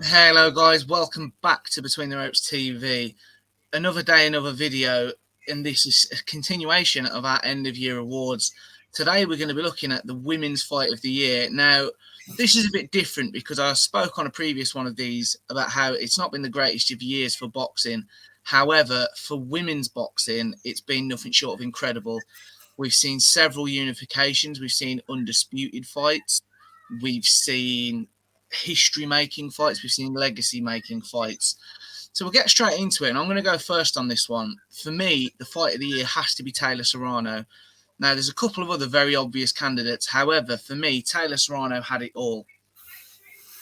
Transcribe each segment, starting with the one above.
Hello, guys. Welcome back to Between the Ropes TV. Another day, another video, and this is a continuation of our end of year awards. Today, we're going to be looking at the Women's Fight of the Year. Now, this is a bit different because I spoke on a previous one of these about how it's not been the greatest of years for boxing. However, for women's boxing, it's been nothing short of incredible. We've seen several unifications, we've seen undisputed fights, we've seen history making fights, we've seen legacy making fights. So we'll get straight into it. And I'm going to go first on this one. For me, the fight of the year has to be Taylor Serrano. Now, there's a couple of other very obvious candidates. However, for me, Taylor Serrano had it all.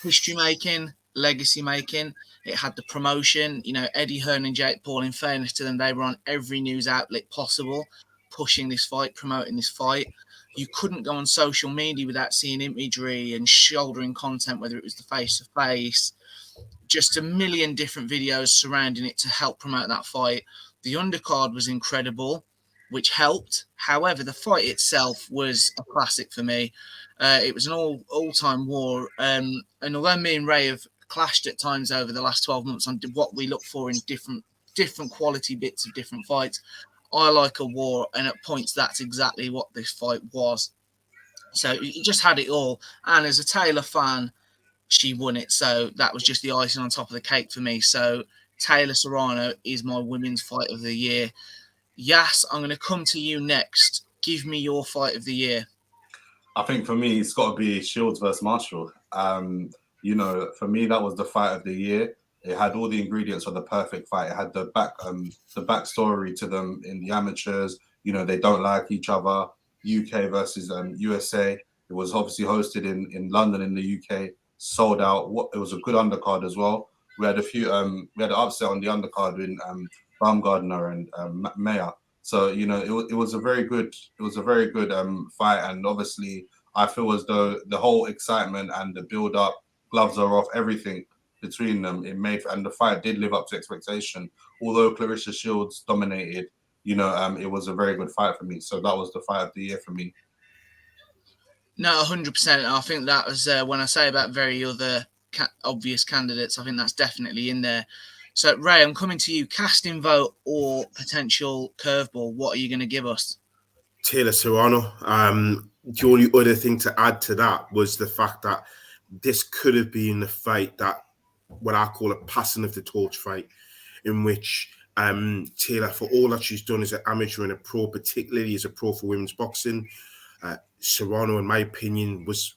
History making, legacy making. It had the promotion. You know, Eddie Hearn and Jake Paul, in fairness to them, they were on every news outlet possible, pushing this fight, promoting this fight. You couldn't go on social media without seeing imagery and shouldering content, whether it was the face-to-face, just a million different videos surrounding it to help promote that fight. The undercard was incredible, which helped. However, the fight itself was a classic for me. It was an all-time war. And although me and Ray have clashed at times over the last 12 months on what we look for in different quality bits of different fights, I like a war, and at points that's exactly what this fight was. So it just had it all. And as a Taylor fan, she won it. So that was just the icing on top of the cake for me. So Taylor Serrano is my women's fight of the year. Yes, I'm going to come to you next. Give me your fight of the year. I think for me, it's got to be Shields versus Marshall. For me, that was the fight of the year. It had all the ingredients for the perfect fight. It had the backstory to them in the amateurs. You know, they don't like each other. UK versus USA. It was obviously hosted in London in the UK. Sold out. It was a good undercard as well. We had we had an upset on the undercard in Baumgardner and Mayer. So it was a very good fight, and obviously I feel as though the whole excitement and the build up, gloves are off, everything between them, and the fight did live up to expectation. Although Clarissa Shields dominated, it was a very good fight for me. So that was the fight of the year for me. No, 100%. I think that was when I say about very other obvious candidates, I think that's definitely in there. So, Ray, I'm coming to you. Casting vote or potential curveball, what are you going to give us? Taylor Serrano. The only other thing to add to that was the fact that this could have been the fight that, what I call a passing of the torch fight, in which Taylor, for all that she's done as an amateur and a pro, particularly as a pro for women's boxing, Serrano, in my opinion, was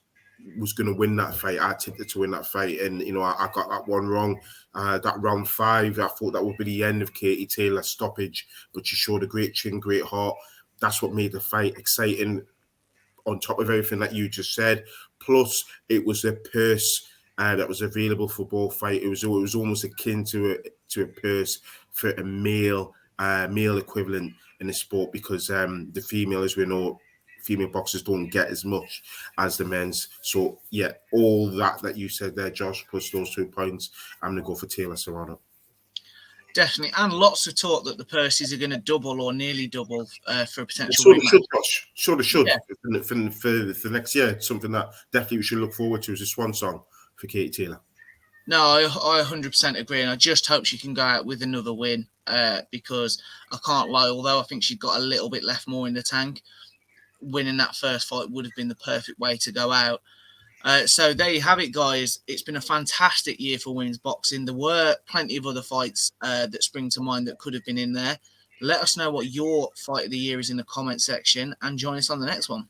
going to win that fight. I tipped her to win that fight, and I got that one wrong. That round 5, I thought that would be the end of Katie Taylor's stoppage, but she showed a great chin, great heart. That's what made the fight exciting. On top of everything that you just said, plus it was a purse that was available for both fight. It was almost akin to a purse for a male equivalent in the sport, because the female, as we know, female boxers don't get as much as the men's. So yeah, all that you said there, Josh, plus those 2 points, I'm gonna go for Taylor Serrano. Definitely, and lots of talk that the purses are going to double or nearly double for a potential rematch. They should. Yeah. For next year. It's something that definitely we should look forward to as a swan song for Katie Taylor. No, I 100% agree, and I just hope she can go out with another win because I can't lie, although I think she's got a little bit left more in the tank, winning that first fight would have been the perfect way to go out. So there you have it, guys. It's been a fantastic year for women's boxing. There were plenty of other fights that spring to mind that could have been in there. Let us know what your fight of the year is in the comment section, and join us on the next one.